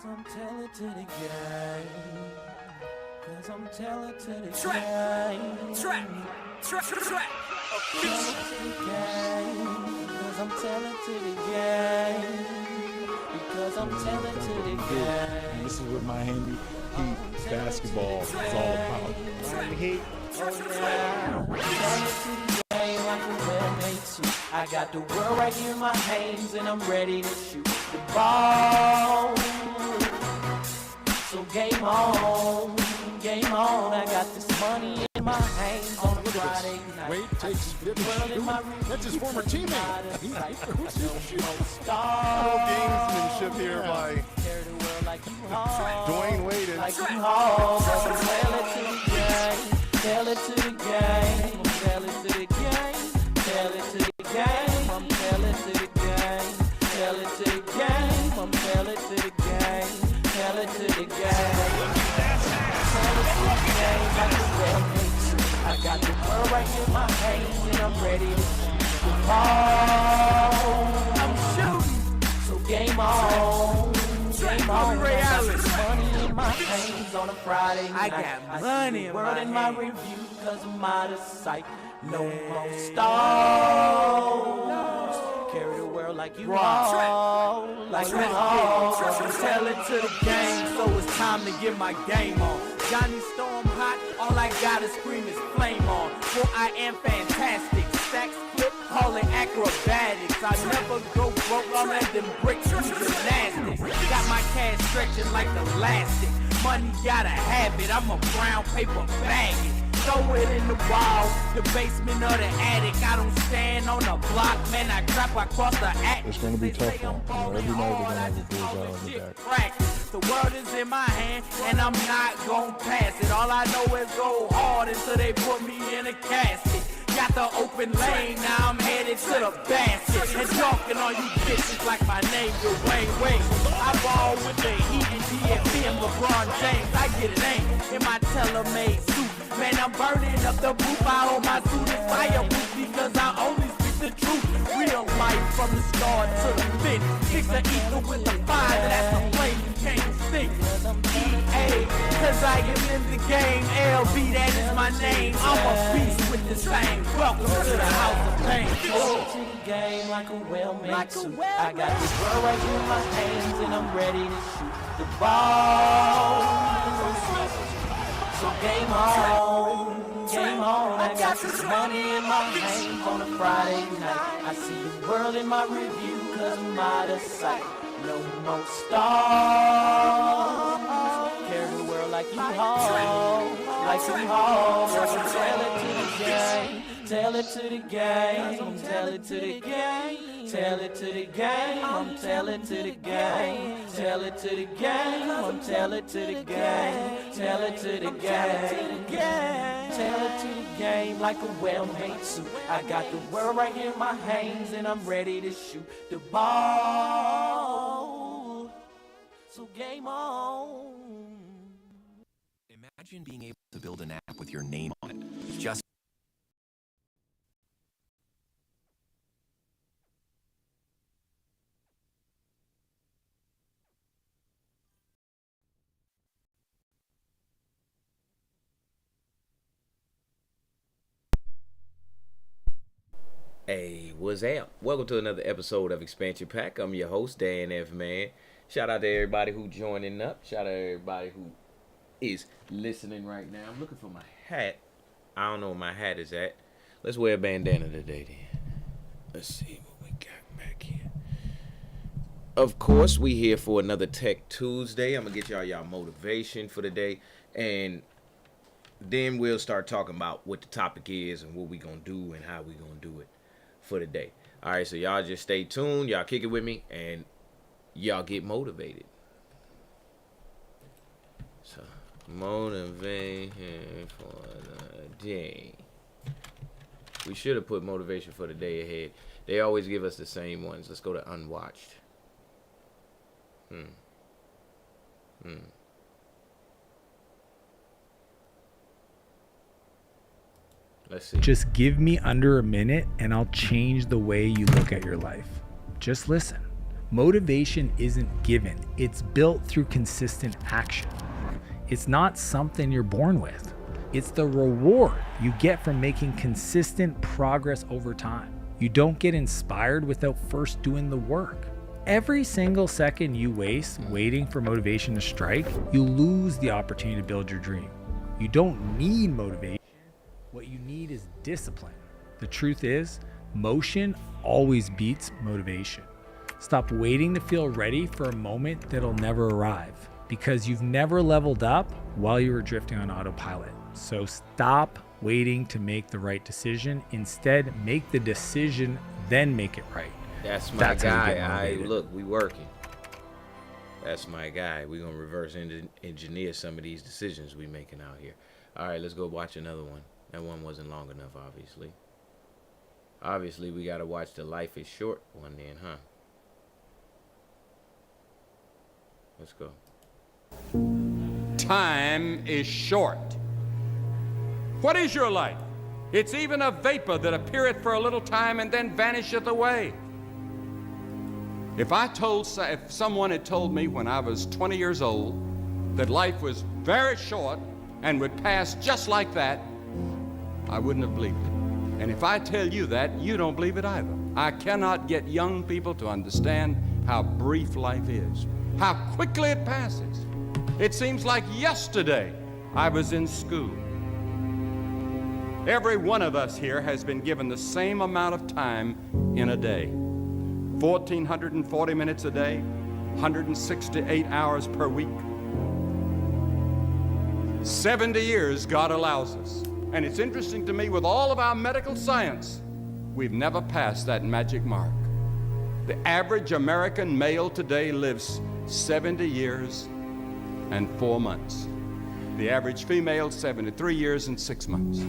I'm telling to the game. Cause I'm telling to the game. Track. Cause I'm telling to the game. Because I'm telling to the game. This is what Miami Heat basketball is all about. Miami Heat. I got the world right here in my hands and I'm ready to shoot the ball. So game on, game on. I got this money in my hands on a Friday night. Wade takes that's his former teammate. Gamesmanship here by Dwayne Wade. Tell it to the game, tell it to the game, tell it to the game, I'm tell it to the game, tell it to the game, I'm tell it to the game, tell it to the game, tell it to the game, like a real bitch. I got the world right in my hands and I'm ready to shoot the ball. I'm shooting, so game on. Game on, I got money in my hands on a Friday night. I got money in in my my in my hands. review cause I'm out of sight. No more stars. Carry the world like you all. Like you all. Tell it to the game, so it's time to get my game on. Johnny Storm hot, all I gotta scream is flame on. For I am fantastic. Stacks flip, call it acrobatics. I never go broke, all that them bricks use gymnastics. Got my cash stretching like elastic. Money gotta have it, I'm a brown paper baggie. Throw it in the wall, the basement or the attic. I don't stand on the block, man, I trap across the attic. It's gonna be tough one. Every night we're gonna have a bullseye on the back. The world is in my hand, and I'm not gon' pass it. All I know is go hard until they put me in a casket. Got the open lane, now I'm headed to the basket. And talking on you bitches like my name Dwayne Wade. I ball with the Heat and DFB and LeBron James. I get it ain't in my tailor-made suit. Man, I'm burning up the roof. I hold my suit is fireproof because I only speak the truth. Real life from the start to the finish. Fix the ether with the fire, that's the flame you can't extinguish. EA, cause I am in the game. LB, that is my name. I'm a beast with this thing. Welcome to the house of pain. To the game like a well-made suit. I got this world right here in my hands and I'm ready to shoot the ball. So game on, game on. I got this money in my hands on a Friday night. I see the world in my review cause I'm out of sight. No more stars. Carry the world like you haul, like you haul. Tell it to the game. Tell it to the game, tell it to the game, tell it to the game, I'm tell it to the game, tell it to the game, I'm tell it to the game, tell it to the game, tell it to the game like a well-made suit. I got the world right here in my hands and I'm ready to shoot the ball. So game on. Imagine being able to build an app with your name on it. Just Hey, what's up? Welcome to another episode of Expansion Pack. I'm your host, Dan F. Man. Shout out to everybody who joining up. Shout out to everybody who is listening right now. I'm looking for my hat. I don't know where my hat is at. Let's wear a bandana today, then. Let's see what we got back here. Of course, we here for another Tech Tuesday. I'm going to get y'all motivation for the day. And then we'll start talking about what the topic is and what we going to do and how we going to do it for the day. All right, so y'all just stay tuned. Y'all kick it with me, and y'all get motivated. So, motivation for the day. We should have put motivation for the day ahead. They always give us the same ones. Let's go to unwatched. Let's see. Just give me under a minute and I'll change the way you look at your life. Just listen. Motivation isn't given, it's built through consistent action. It's not something you're born with. It's the reward you get from making consistent progress over time. You don't get inspired without first doing the work. Every single second you waste waiting for motivation to strike, you lose the opportunity to build your dream. You don't need motivation. What you need is discipline. The truth is, motion always beats motivation. Stop waiting to feel ready for a moment that'll never arrive, because you've never leveled up while you were drifting on autopilot. So stop waiting to make the right decision. Instead, make the decision, then make it right. That's my That's how you guy. get motivated. Look, we working. That's my guy. We're going to reverse engineer some of these decisions we making out here. All right, let's go watch another one. That one wasn't long enough, obviously. Obviously, we got to watch the Life is Short one then, huh? Let's go. Time is short. What is your life? It's even a vapor that appeareth for a little time and then vanisheth away. If someone had told me when I was 20 years old that life was very short and would pass just like that, I wouldn't have believed it. And if I tell you that, you don't believe it either. I cannot get young people to understand how brief life is, how quickly it passes. It seems like yesterday I was in school. Every one of us here has been given the same amount of time in a day. 1,440 minutes a day, 168 hours per week. 70 years God allows us. And it's interesting to me, with all of our medical science, we've never passed that magic mark. The average American male today lives 70 years and 4 months. The average female, 73 years and 6 months.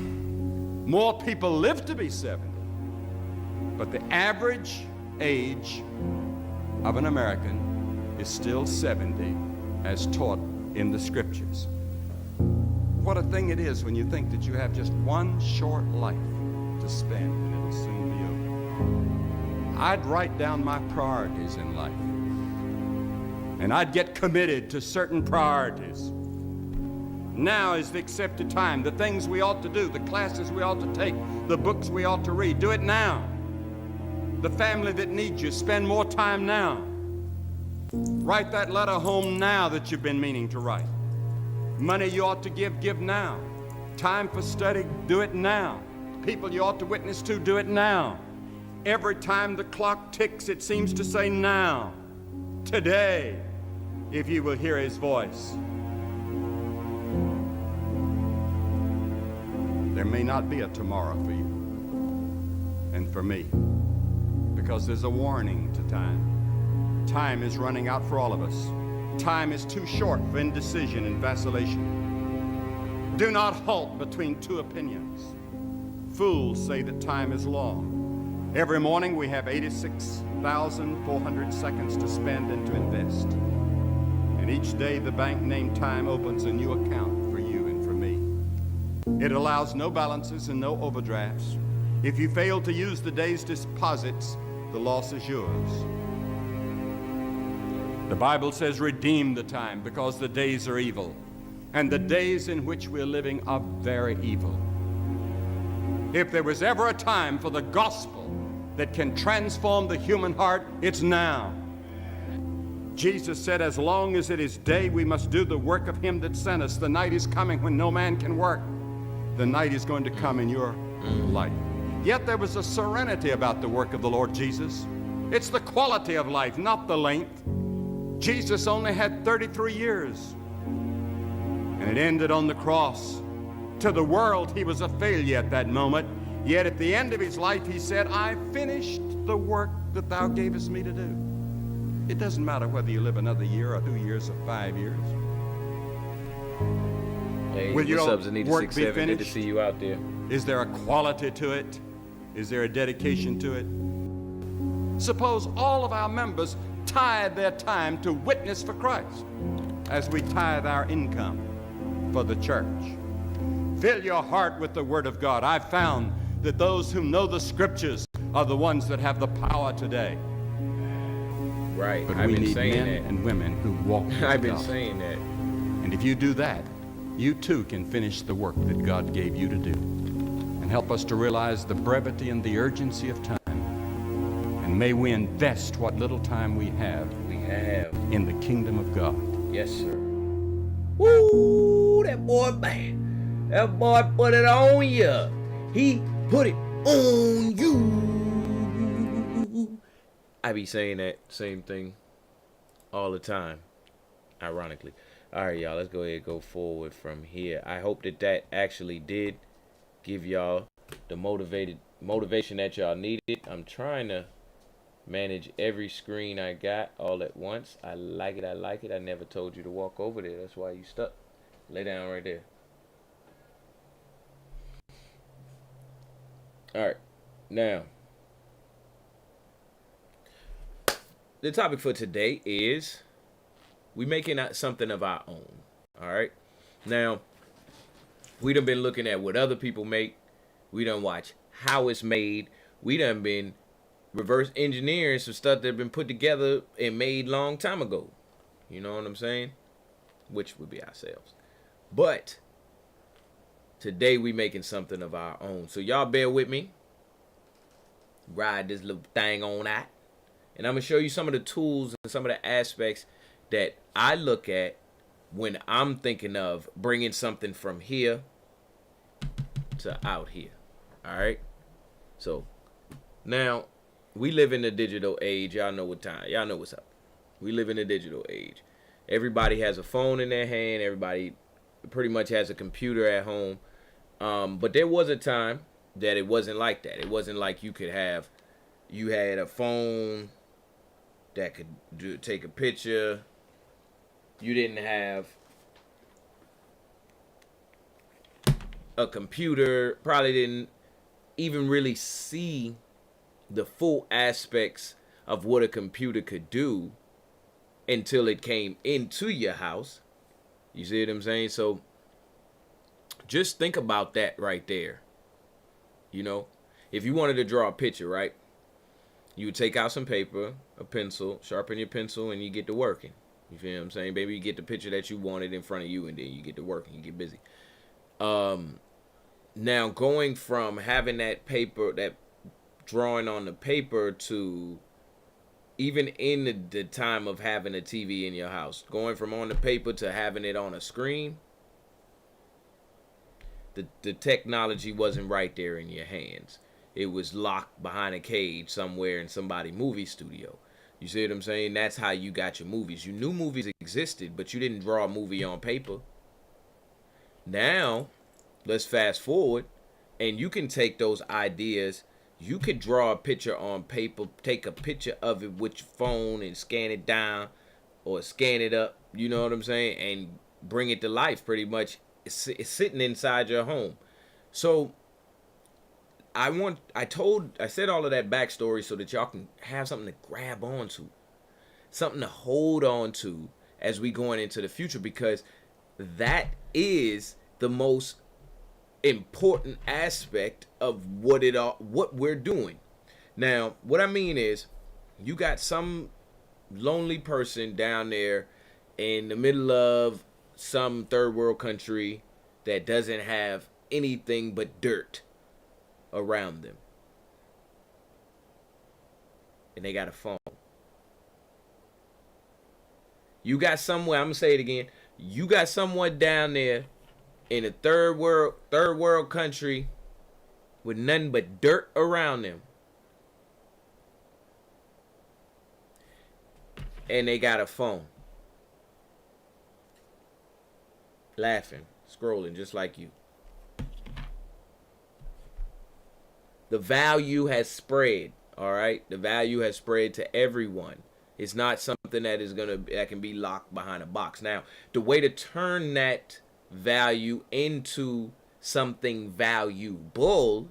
More people live to be 70, but the average age of an American is still 70, as taught in the scriptures. What a thing it is when you think that you have just one short life to spend, and it'll soon be over. I'd write down my priorities in life, and I'd get committed to certain priorities. Now is the accepted time. The things we ought to do, the classes we ought to take, the books we ought to read, do it now. The family that needs you, spend more time now. Write that letter home now that you've been meaning to write. Money you ought to give now. Time for study, do it now. People you ought to witness to, do it now. Every time the clock ticks, it seems to say now. Today, if you will hear his voice. There may not be a tomorrow for you and for me, because there's a warning to time. Time is running out for all of us. Time is too short for indecision and vacillation. Do not halt between two opinions. Fools say that time is long. Every morning we have 86,400 seconds to spend and to invest. And each day the bank named time opens a new account for you and for me. It allows no balances and no overdrafts. If you fail to use the day's deposits, the loss is yours. The Bible says, redeem the time, because the days are evil. And the days in which we're living are very evil. If there was ever a time for the gospel that can transform the human heart, it's now. Jesus said, as long as it is day, we must do the work of him that sent us. The night is coming when no man can work. The night is going to come in your life. Yet there was a serenity about the work of the Lord Jesus. It's the quality of life, not the length. Jesus only had 33 years, and it ended on the cross. To the world, he was a failure at that moment. Yet at the end of his life, he said, I finished the work that thou gavest me to do. It doesn't matter whether you live another year or 2 years or 5 years. Hey, Will your what's up, Zanita work 67? be Good to finished? see you out there. Is there a quality to it? Is there a dedication to it? Suppose all of our members tithe their time to witness for Christ as we tithe our income for the church. Fill your heart with the Word of God. I've found that those who know the Scriptures are the ones that have the power today. Right. But I've we been need saying men that. and women who walk with I've been God. saying that. And if you do that, you too can finish the work that God gave you to do and help us to realize the brevity and the urgency of time. And may we invest what little time we have in the kingdom of God. Yes, sir. Woo! That boy, man. That boy put it on you. He put it on you. I be saying that same thing all the time, ironically. All right, y'all, let's go ahead and go forward from here. I hope that actually did give y'all the motivation that y'all needed. I'm trying to manage every screen I got all at once. I like it. I like it. I never told you to walk over there. That's why you stuck. Lay down right there. All right. Now, the topic for today is we making something of our own. All right. Now, we done been looking at what other people make. We done watch how it's made. We done been reverse engineering some stuff that been put together and made long time ago. You know what I'm saying? Which would be ourselves. But today we making something of our own. So y'all bear with me. Ride this little thing on out. And I'm going to show you some of the tools and some of the aspects that I look at when I'm thinking of bringing something from here to out here. All right. So now we live in the digital age. Y'all know what time. Y'all know what's up. We live in the digital age. Everybody has a phone in their hand. Everybody pretty much has a computer at home. But there was a time that it wasn't like that. It wasn't like you had a phone that could take a picture. You didn't have a computer. Probably didn't even really see the full aspects of what a computer could do until it came into your house. You see what I'm saying? So just think about that right there. You know, if you wanted to draw a picture, right? You would take out some paper, a pencil, sharpen your pencil, and you get to working. You feel what I'm saying? Baby, you get the picture that you wanted in front of you, and then you get to working. You get busy. Now, going from having that paper, that drawing on the paper, to even in the time of having a TV in your house, going from on the paper to having it on a screen, the technology wasn't right there in your hands. It was locked behind a cage somewhere in somebody's movie studio. You see what I'm saying? That's how you got your movies. You knew movies existed, but you didn't draw a movie on paper. Now, let's fast forward, and you can take those ideas. You could draw a picture on paper, take a picture of it with your phone and scan it down or scan it up, you know what I'm saying, and bring it to life pretty much. It's sitting inside your home. So I said all of that backstory so that y'all can have something to grab onto, something to hold on to as we going into the future, because that is the most important aspect of what we're doing. Now, what I mean is, you got some lonely person down there in the middle of some third world country that doesn't have anything but dirt around them, and they got a phone. You got somewhere, I'm gonna say it again, you got someone down there in a third world country with nothing but dirt around them, and they got a phone, laughing, scrolling just like you. The value has spread, all right? The value has spread to everyone. It's not something that can be locked behind a box. Now, the way to turn that value into something valuable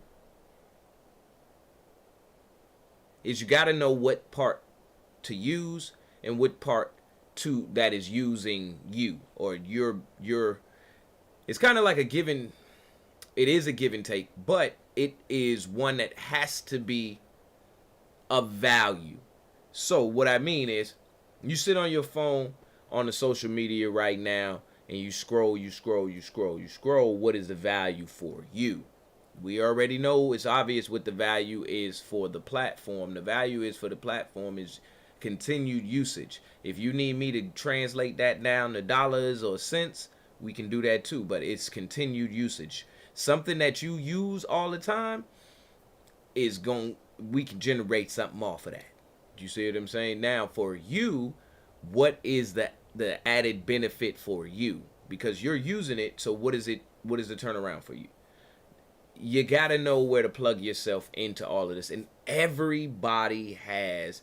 is you got to know what part to use and what part that is using you or your. It's kind of like it is a give and take, but it is one that has to be of value. So what I mean is, you sit on your phone on the social media right now and you scroll. What is the value for you? We already know, it's obvious what the value is for the platform. The value is for the platform is continued usage. If you need me to translate that down to dollars or cents, we can do that too, but it's continued usage. Something that you use all the time we can generate something off of that. Do you see what I'm saying? Now for you, what is the added benefit for you? Because you're using it, so what is the turnaround for you? You gotta know where to plug yourself into all of this, and everybody has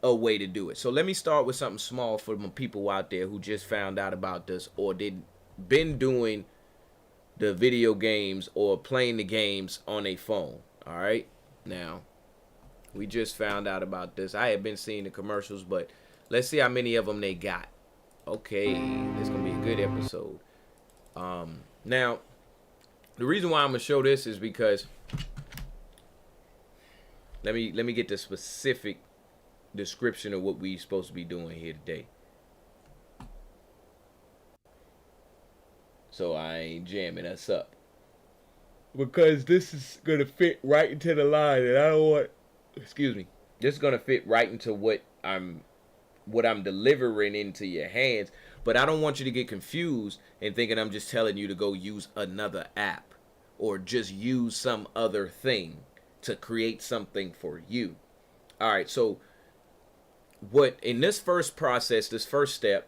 a way to do it. So let me start with something small for my people out there who just found out about this or been doing the video games or playing the games on a phone. All right, now we just found out about this. I had been seeing the commercials, but let's see how many of them they got. Okay, this is gonna be a good episode. Now, the reason why I'm gonna show this is because let me get the specific description of what we supposed to be doing here today. So I ain't jamming us up, because this is gonna fit right into the line, and I don't want. Excuse me. This is gonna fit right into what I'm delivering into your hands. But I don't want you to get confused and thinking I'm just telling you to go use another app or just use some other thing to create something for you. All right, so what in this first process, this first step,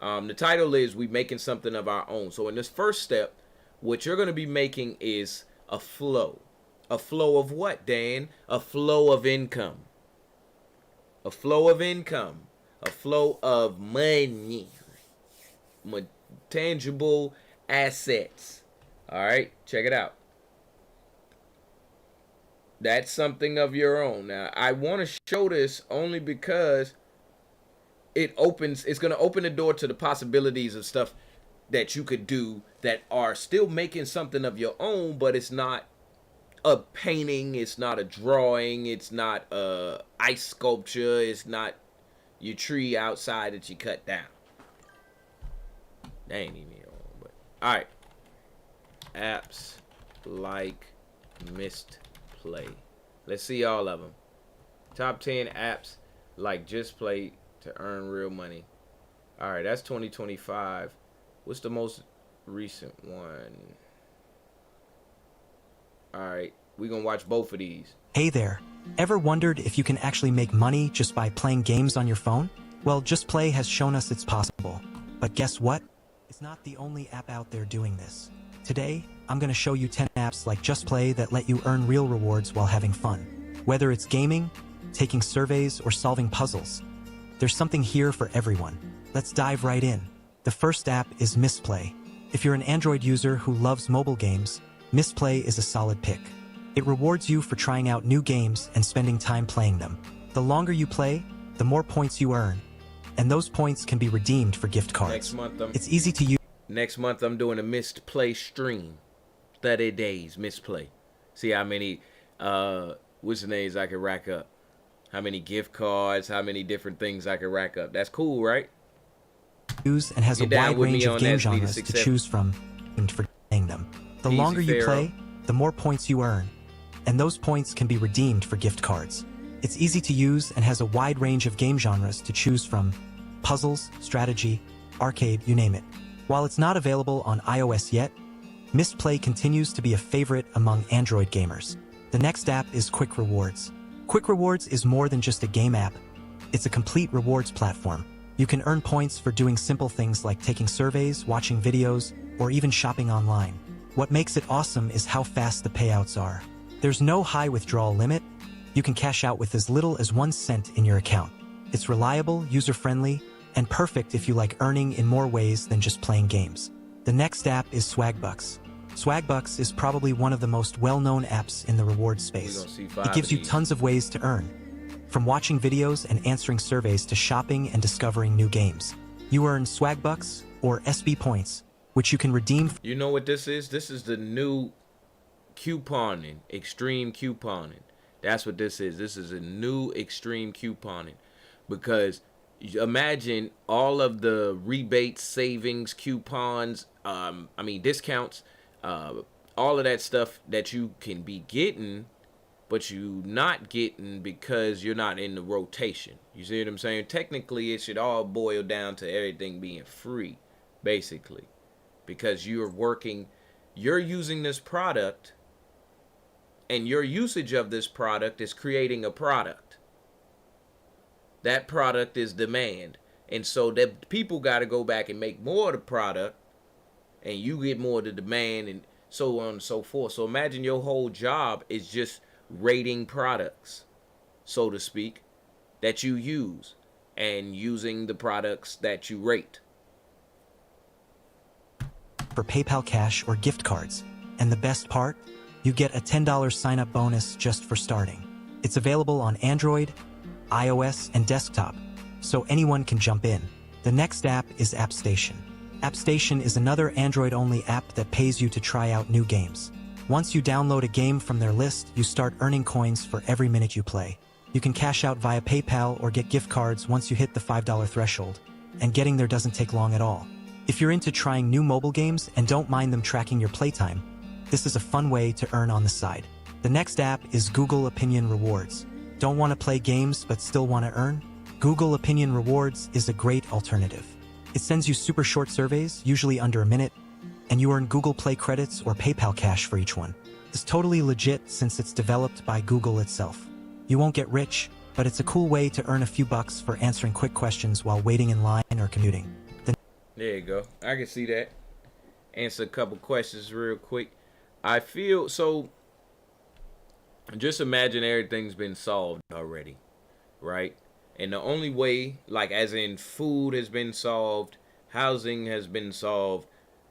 the title is we making something of our own. So in this first step, what you're going to be making is a flow. A flow of what, Dan? A flow of income. A flow of income. A flow of money. Tangible assets. All right, check it out. That's something of your own. Now, I want to show this only because it's going to open the door to the possibilities of stuff that you could do that are still making something of your own, but it's not a painting, it's not a drawing, it's not a ice sculpture, it's not your tree outside that you cut down. That ain't even your own, but all right. Apps like Misplay. Let's see all of them. Top 10 apps like Just Play to earn real money. All right, that's 2025. What's the most recent one? All right, we're gonna watch both of these. Hey there. Ever wondered if you can actually make money just by playing games on your phone? Well, Just Play has shown us it's possible. But guess what? It's not the only app out there doing this. Today, I'm going to show you 10 apps like Just Play that let you earn real rewards while having fun. Whether it's gaming, taking surveys, or solving puzzles, there's something here for everyone. Let's dive right in. The first app is Misplay. If you're an Android user who loves mobile games, Misplay is a solid pick. It rewards you for trying out new games and spending time playing them. The longer you play, the more points you earn, and those points can be redeemed for gift cards. It's easy to use. Next month, I'm doing a Misplay stream. 30 days, Misplay. See how many, what's the names I can rack up. How many gift cards, how many different things I can rack up. That's cool, right? Use and has a wide range of game genres to choose from and for playing them. The longer you play, the more points you earn, and those points can be redeemed for gift cards. It's easy to use and has a wide range of game genres to choose from. Puzzles, strategy, arcade, you name it. While it's not available on iOS yet, Misplay continues to be a favorite among Android gamers. The next app is Quick Rewards. Quick Rewards is more than just a game app. It's a complete rewards platform. You can earn points for doing simple things like taking surveys, watching videos, or even shopping online. What makes it awesome is how fast the payouts are. There's no high withdrawal limit. You can cash out with as little as 1 cent in your account. It's reliable, user-friendly, and perfect if you like earning in more ways than just playing games. The next app is Swagbucks. Swagbucks is probably one of the most well-known apps in the rewards space. It gives you tons of ways to earn, from watching videos and answering surveys to shopping and discovering new games. You earn Swagbucks, or SB points, which you can redeem. You know what this is? This is the new couponing, extreme couponing. That's what this is. This is a new extreme couponing, because imagine all of the rebates, savings, coupons, discounts, all of that stuff that you can be getting, but you not getting because you're not in the rotation. You see what I'm saying? Technically, it should all boil down to everything being free, basically, because you're using this product, and your usage of this product is creating a product. That product is demand. And so that people got to go back and make more of the product, and you get more of the demand, and so on and so forth. So imagine your whole job is just rating products, so to speak, that you use, and using the products that you rate. For PayPal cash or gift cards. And the best part? You get a $10 sign-up bonus just for starting. It's available on Android, iOS, and desktop, so anyone can jump in. The next app is AppStation. AppStation is another Android-only app that pays you to try out new games. Once you download a game from their list, you start earning coins for every minute you play. You can cash out via PayPal or get gift cards once you hit the $5 threshold, and getting there doesn't take long at all. If you're into trying new mobile games and don't mind them tracking your playtime, this is a fun way to earn on the side. The next app is Google Opinion Rewards. Don't want to play games but still want to earn? Google Opinion Rewards is a great alternative. It sends you super short surveys, usually under a minute, and you earn Google Play credits or PayPal cash for each one. It's totally legit since it's developed by Google itself. You won't get rich, but it's a cool way to earn a few bucks for answering quick questions while waiting in line or commuting. There you go. I can see that. Answer a couple questions real quick. I feel so. Just imagine everything's been solved already, right? And the only way, like as in food has been solved, housing has been solved,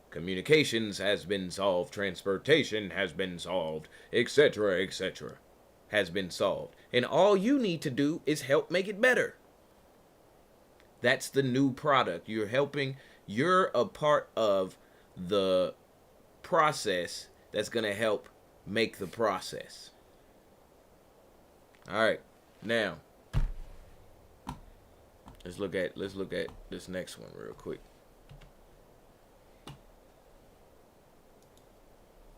communications has been solved, transportation has been solved, etc., has been solved. And all you need to do is help make it better. That's the new product. You're a part of the process that's going to help make the process. All right. Now, let's look at this next one real quick.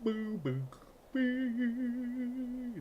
Boo, boo, boo.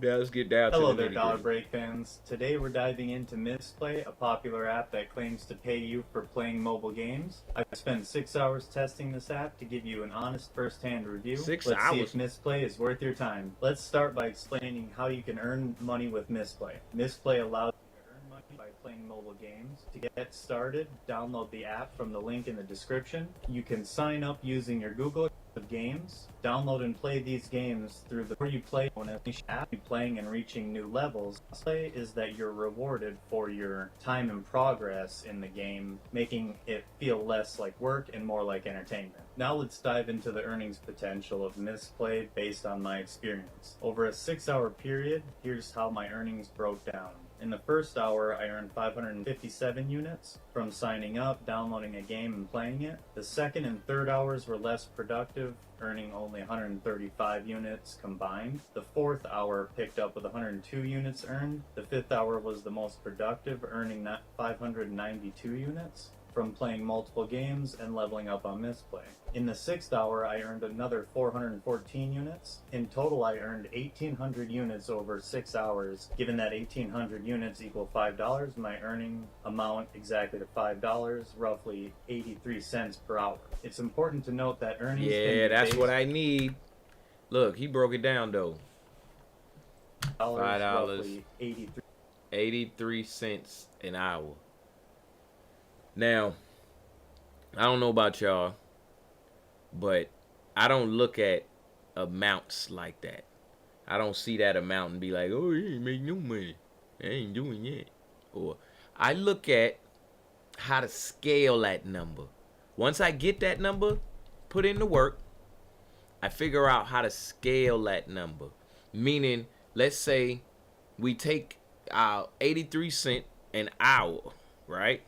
Now let's get down Hello to the there, Dollar Break fans. Today we're diving into Misplay, a popular app that claims to pay you for playing mobile games. I've spent 6 hours testing this app to give you an honest first-hand review. Let's see if Misplay is worth your time. Let's start by explaining how you can earn money with Misplay. Misplay allows you to earn money by playing mobile games. To get started, download the app from the link in the description. You can sign up using your Google of games. Download and play these games through the more you play on an app, playing and reaching new levels. Play is that you're rewarded for your time and progress in the game, making it feel less like work and more like entertainment. Now let's dive into the earnings potential of Misplay based on my experience. Over a 6-hour period, here's how my earnings broke down. In the first hour, I earned 557 units from signing up, downloading a game, and playing it. The second and third hours were less productive, earning only 135 units combined. The fourth hour picked up with 102 units earned. The fifth hour was the most productive, earning 592 units from playing multiple games and leveling up on Misplay. In the sixth hour, I earned another 414 units. In total, I earned 1,800 units over 6 hours. Given that 1,800 units equal $5, my earning amount exactly to $5, roughly 83 cents per hour. It's important to note that earnings Yeah, that's what I need. Look, he broke it down, though. $5, 83 cents an hour. Now, I don't know about y'all, but I don't look at amounts like that. I don't see that amount and be like, oh, he ain't make no money. I ain't doing it. Or I look at how to scale that number. Once I get that number, put in the work, I figure out how to scale that number. Meaning, let's say we take our 83 cent an hour, right?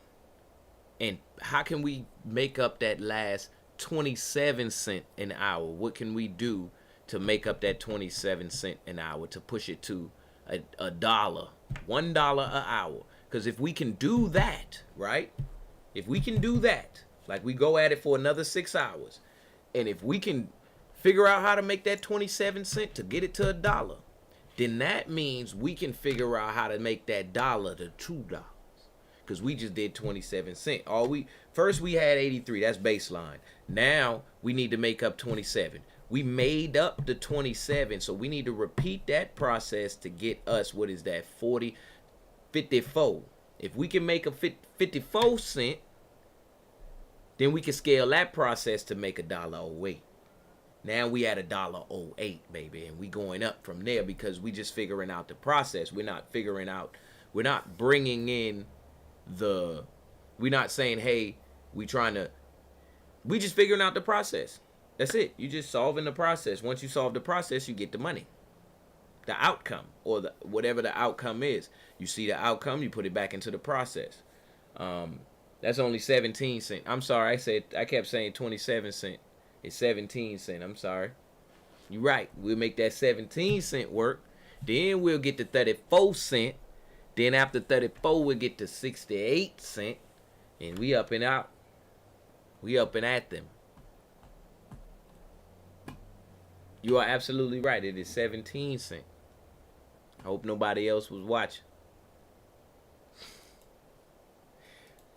And how can we make up that last 27 cent an hour? What can we do to make up that 27 cent an hour to push it to a dollar, $1 an hour. Because if we can do that, right? If we can do that, like we go at it for another 6 hours, and if we can figure out how to make that 27 cents to get it to $1, then that means we can figure out how to make that dollar to $2. Because we just did 27 cents. First we had 83, that's baseline. Now we need to make up 27. We made up the 27, so we need to repeat that process to get us, what is that, 54. If we can make a 54 cent, then we can scale that process to make $1.08. Now we at $1.08, baby, and we going up from there because we just figuring out the process. We're not bringing in we're not saying, hey, we just figuring out the process. That's it. You just solving the process. Once you solve the process, you get the money. The outcome, or whatever the outcome is. You see the outcome, you put it back into the process. That's only 17 cents. I'm sorry, I kept saying 27 cents. It's 17 cents. I'm sorry. You're right. We'll make that 17 cent work. Then we'll get to 34 cents. Then after 34, we'll get to 68 cents. And we up and out. We up and at them. You are absolutely right. It is 17 cents. I hope nobody else was watching.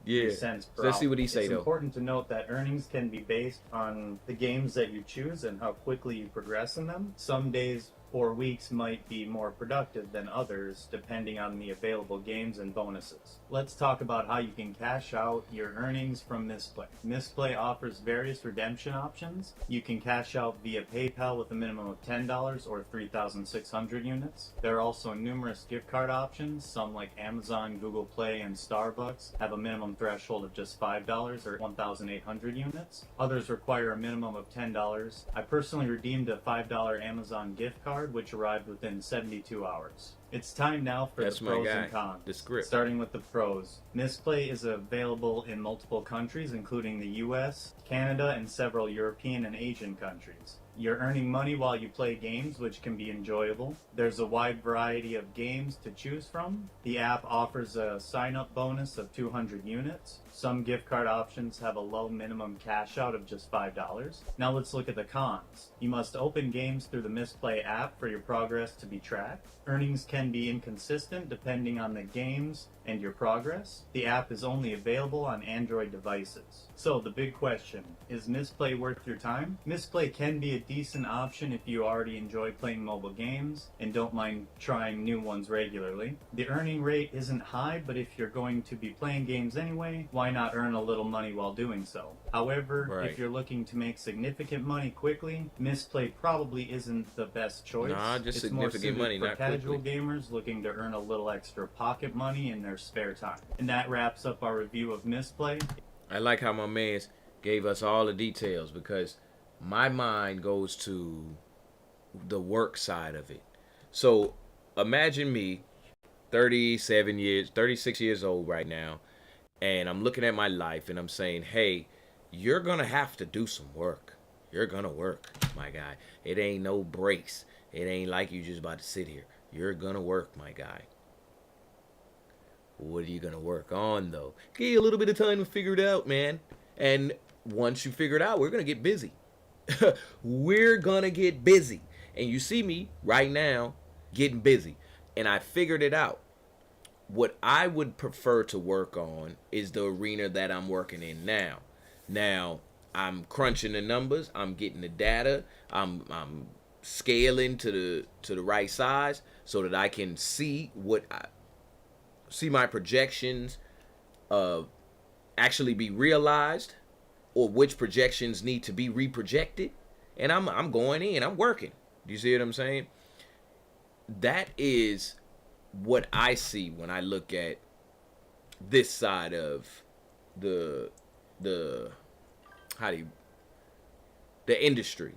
Yeah. Let's see what he say, though. It's important to note that earnings can be based on the games that you choose and how quickly you progress in them. Some days or weeks might be more productive than others, depending on the available games and bonuses. Let's talk about how you can cash out your earnings from Misplay. Misplay offers various redemption options. You can cash out via PayPal with a minimum of $10 or 3,600 units. There are also numerous gift card options. Some like Amazon, Google Play, and Starbucks have a minimum threshold of just $5 or 1,800 units. Others require a minimum of $10. I personally redeemed a $5 Amazon gift card, which arrived within 72 hours. It's time now for the pros and cons. The script. Starting with the pros. Misplay is available in multiple countries, including the US, Canada, and several European and Asian countries. You're earning money while you play games, which can be enjoyable. There's a wide variety of games to choose from. The app offers a sign-up bonus of 200 units. Some gift card options have a low minimum cash out of just $5. Now let's look at the cons. You must open games through the Misplay app for your progress to be tracked. Earnings can be inconsistent depending on the games and your progress. The app is only available on Android devices. So the big question, is Misplay worth your time? Misplay can be a decent option if you already enjoy playing mobile games and don't mind trying new ones regularly. The earning rate isn't high, but if you're going to be playing games anyway, why not earn a little money while doing so? However, if you're looking to make significant money quickly, Misplay probably isn't the best choice. Nah, just it's significant more money, for not casual quickly. gamers looking to earn a little extra pocket money in their spare time. And that wraps up our review of Misplay. I like how my man gave us all the details, because my mind goes to the work side of it. So imagine me, 36 years old right now, and I'm looking at my life and I'm saying, hey, you're gonna have to do some work. You're gonna work, my guy. It ain't no breaks. It ain't like you just about to sit here. You're gonna work, my guy. What are you gonna work on, though? Give you a little bit of time to figure it out, man. And once you figure it out, we're gonna get busy. We're gonna get busy. And you see me right now getting busy. And I figured it out. What I would prefer to work on is the arena that I'm working in now. Now, I'm crunching the numbers. I'm getting the data. I'm scaling to the right size so that I can see my projections actually be realized, or which projections need to be reprojected. And I'm going in. I'm working. Do you see what I'm saying? That is what I see when I look at this side of the industry.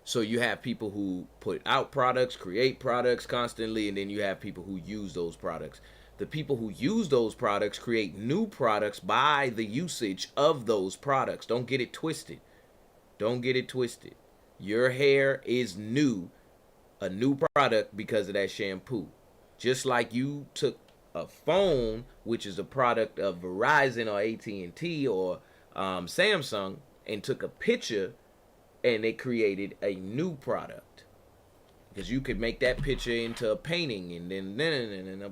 So you have people who put out products, create products constantly, and then you have people who use those products. The people who use those products create new products by the usage of those products. Don't get it twisted. Don't get it twisted. Your hair is new, a new product because of that shampoo. Just like you took a phone, which is a product of Verizon or AT&T or Samsung, and took a picture and it created a new product. Because you could make that picture into a painting and then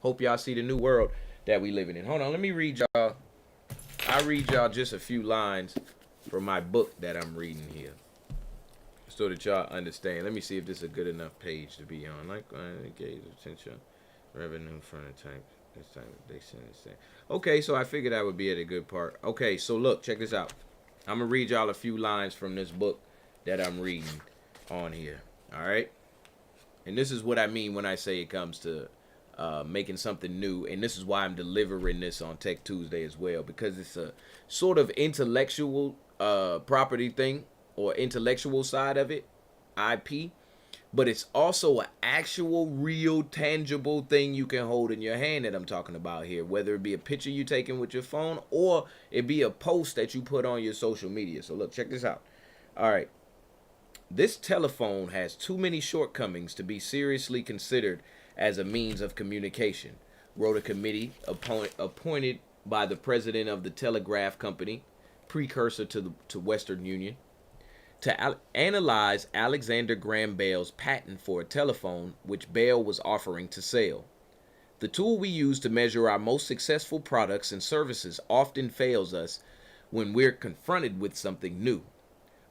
hope y'all see the new world that we living in. Hold on, let me read y'all. I'll read y'all just a few lines from my book that I'm reading here, so that y'all understand. Let me see if this is a good enough page to be on. Like, engage attention, revenue from the type. This time they send it. Okay, so I figured I would be at a good part. Okay, so look, check this out. I'm gonna read y'all a few lines from this book that I'm reading on here. All right, and this is what I mean when I say it comes to making something new, and this is why I'm delivering this on Tech Tuesday as well, because it's a sort of intellectual property thing, or intellectual side of it, IP, but it's also an actual real tangible thing you can hold in your hand that I'm talking about here, whether it be a picture you taking with your phone or it be a post that you put on your social media. So look, check this out. All right, this telephone has too many shortcomings to be seriously considered as a means of communication, wrote a committee appointed by the president of the Telegraph Company, precursor to Western Union, to analyze Alexander Graham Bell's patent for a telephone which Bell was offering to sell. The tool we use to measure our most successful products and services often fails us when we're confronted with something new.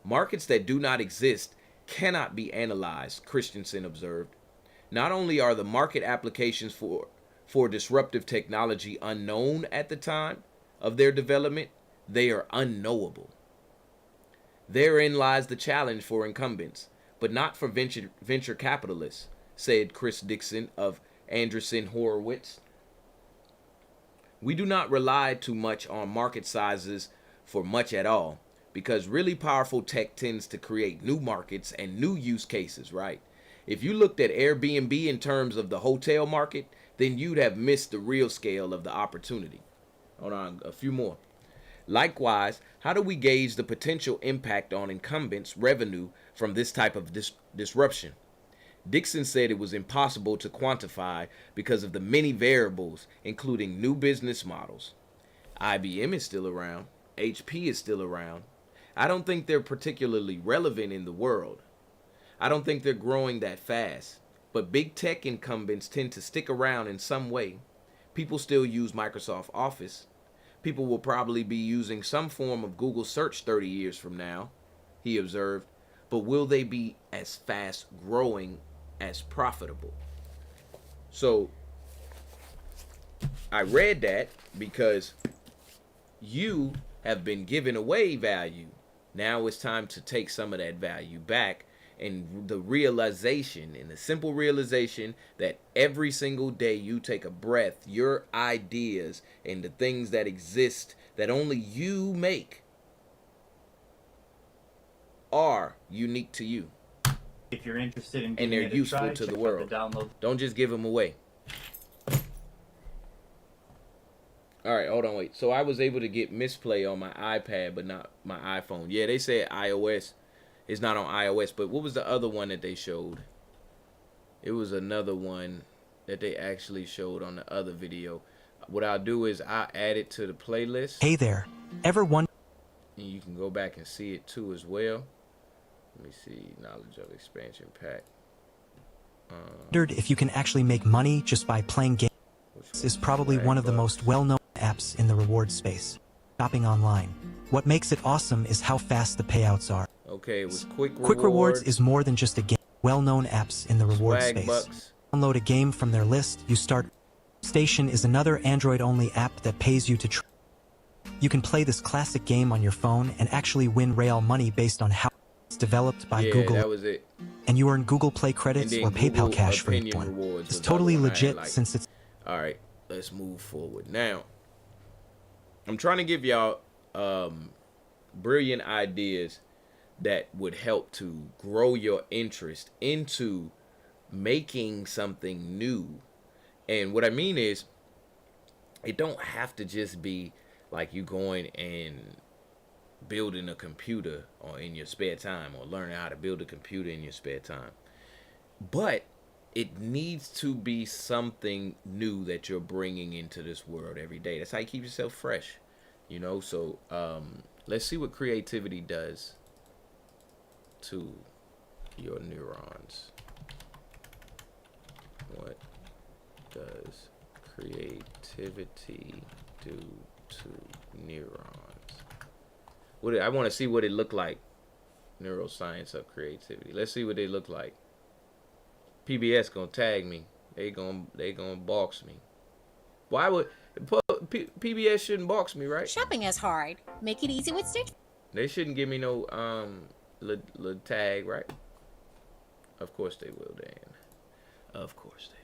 Markets that do not exist cannot be analyzed, Christensen observed. Not only are the market applications for disruptive technology unknown at the time of their development, they are unknowable. Therein lies the challenge for incumbents, but not for venture capitalists, said Chris Dixon of Andreessen Horowitz. We do not rely too much on market sizes for much at all, because really powerful tech tends to create new markets and new use cases, right? If you looked at Airbnb in terms of the hotel market, then you'd have missed the real scale of the opportunity. Hold on, a few more. Likewise, how do we gauge the potential impact on incumbents' revenue from this type of disruption? Dixon said it was impossible to quantify because of the many variables, including new business models. IBM is still around. HP is still around. I don't think they're particularly relevant in the world. I don't think they're growing that fast. But big tech incumbents tend to stick around in some way. People still use Microsoft Office. People will probably be using some form of Google search 30 years from now, he observed, but will they be as fast growing as profitable? So I read that because you have been giving away value. Now it's time to take some of that value back. And the realization, and the simple realization that every single day you take a breath, your ideas and the things that exist that only you make are unique to you. If you're interested in and they're useful to the world. Don't just give them away. All right, hold on, wait. So I was able to get Misplay on my iPad, but not my iPhone. Yeah, they said iOS. It's not on iOS, but what was the other one that they showed? It was another one that they actually showed on the other video. What I'll do is I'll add it to the playlist. Hey there, ever wondered? And you can go back and see it too as well. Let me see, knowledge of expansion pack. Wondered if you can actually make money just by playing games? This is probably one of the most well-known apps in the reward space. Shopping online. What makes it awesome is how fast the payouts are. Okay, it was Quick Rewards. Quick Rewards is more than just a game. Well-known apps in the reward space. Bucks. Download a game from their list, you start. Station is another Android-only app that pays you to You can play this classic game on your phone and actually win real money based on how it's developed by Google. That was it. And you earn Google Play credits or PayPal cash for each one. It's totally legit since it's... All right, let's move forward. Now, I'm trying to give y'all brilliant ideas that would help to grow your interest into making something new. And what I mean is, it don't have to just be like you going and building a computer or in your spare time, or learning how to build a computer in your spare time. But it needs to be something new that you're bringing into this world every day. That's how you keep yourself fresh, you know. So let's see what creativity does to your neurons. What does creativity do to neurons? I want to see what it looked like. Neuroscience of creativity. Let's see what they look like. PBS gonna tag me. They gonna box me. Why would PBS shouldn't box me, right? Shopping is hard. Make it easy with Stitch. They shouldn't give me no little tag, right? Of course they will, Dan. Of course they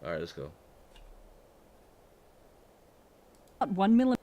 will. All right, let's go. 1 millimeter.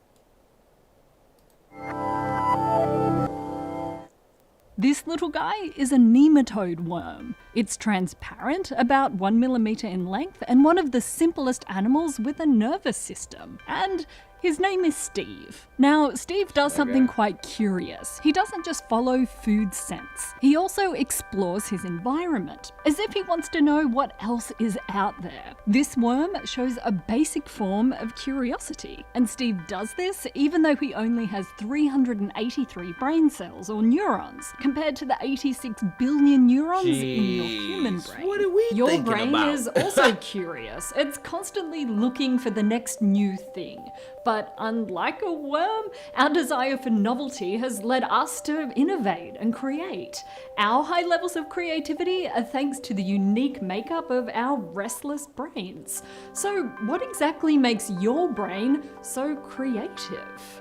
This little guy is a nematode worm. It's transparent, about 1 millimeter in length, and one of the simplest animals with a nervous system. And his name is Steve. Now, Steve does something quite curious. He doesn't just follow food scents. He also explores his environment, as if he wants to know what else is out there. This worm shows a basic form of curiosity, and Steve does this even though he only has 383 brain cells, or neurons, compared to the 86 billion neurons in your human brain. What are we Your thinking brain about? is also curious. It's constantly looking for the next new thing. But unlike a worm, our desire for novelty has led us to innovate and create. Our high levels of creativity are thanks to the unique makeup of our restless brains. So what exactly makes your brain so creative?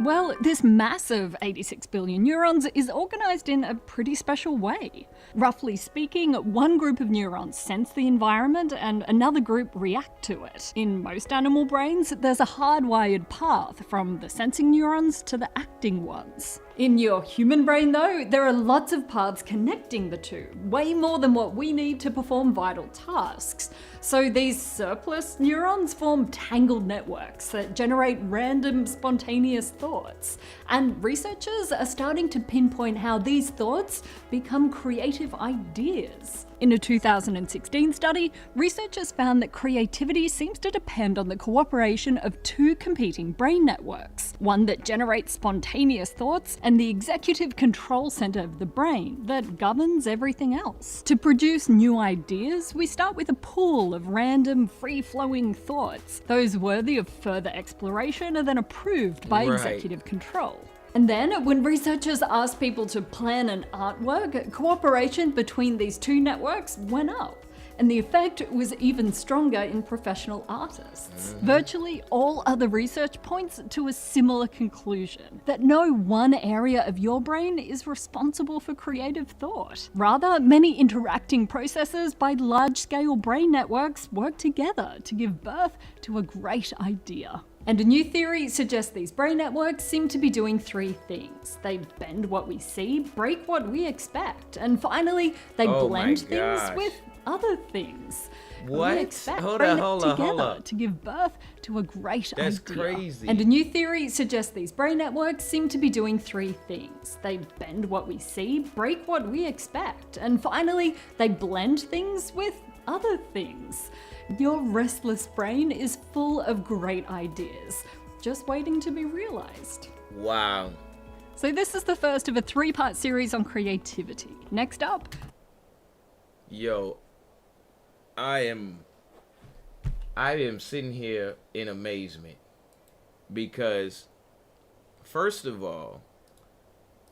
Well, this massive 86 billion neurons is organised in a pretty special way. Roughly speaking, one group of neurons sense the environment and another group react to it. In most animal brains, there's a hardwired path from the sensing neurons to the acting ones. In your human brain, though, there are lots of paths connecting the two, way more than what we need to perform vital tasks. So these surplus neurons form tangled networks that generate random, spontaneous thoughts. And researchers are starting to pinpoint how these thoughts become creative ideas. In a 2016 study, researchers found that creativity seems to depend on the cooperation of two competing brain networks, one that generates spontaneous thoughts and the executive control center of the brain that governs everything else. To produce new ideas, we start with a pool of random, free-flowing thoughts. Those worthy of further exploration are then approved by executive control. And then, when researchers asked people to plan an artwork, cooperation between these two networks went up. And the effect was even stronger in professional artists. Virtually all other research points to a similar conclusion, that no one area of your brain is responsible for creative thought. Rather, many interacting processes by large-scale brain networks work together to give birth to a great idea. And a new theory suggests these brain networks seem to be doing three things. They bend what we see, break what we expect, and finally, they blend things with other things. What? We expect Hold brain up. together to give birth to a great idea. That's crazy. And a new theory suggests these brain networks seem to be doing three things. They bend what we see, break what we expect, and finally, they blend things with other things. Your restless brain is full of great ideas, just waiting to be realized. Wow. So this is the first of a 3-part series on creativity. Next up... Yo, I am sitting here in amazement because, first of all,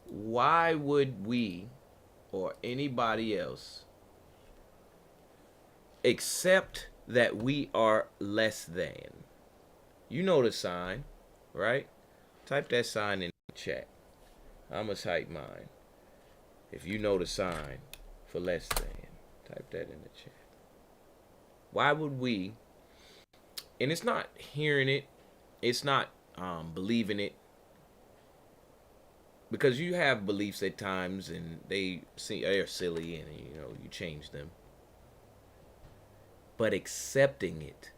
why would we or anybody else accept that we are less than? You know the sign, right? Type that sign in the chat. I'm gonna type mine. If you know the sign for less than, type that in the chat. Why would we? And it's not hearing it, it's not believing it, because you have beliefs at times and they're silly and you change them. But accepting it,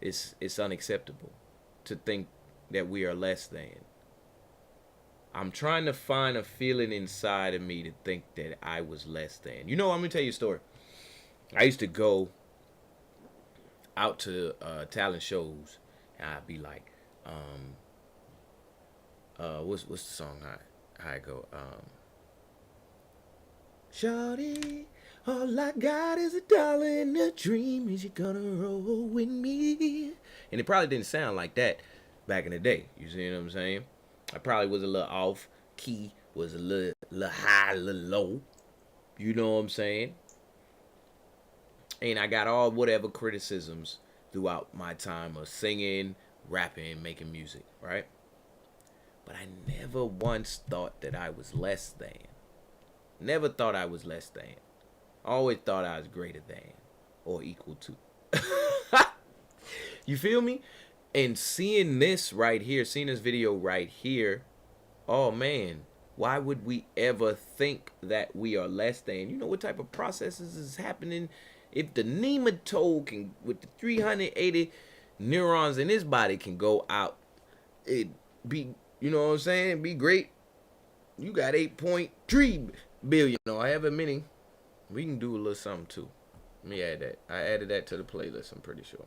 it's unacceptable to think that we are less than. I'm trying to find a feeling inside of me to think that I was less than. You know, I'm gonna tell you a story. I used to go out to talent shows, and I'd be like, what's the song? How I go? Shawty, all I got is $1 and a dream. Is you gonna roll with me? And it probably didn't sound like that back in the day. You see what I'm saying? I probably was a little off key, was a little high, a little low. You know what I'm saying? And I got all whatever criticisms throughout my time of singing, rapping, making music, right? But I never once thought that I was less than. Never thought I was less than. Always thought I was greater than or equal to. You feel me? And seeing this right here, seeing this video right here, oh man, why would we ever think that we are less than? You know what type of processes is happening? If the nematode can, with the 380 neurons in his body, can go out, it be, you know what I'm saying, be great. You got 8.3 billion or however many. We can do a little something too. Let me add that. I added that to the playlist, I'm pretty sure.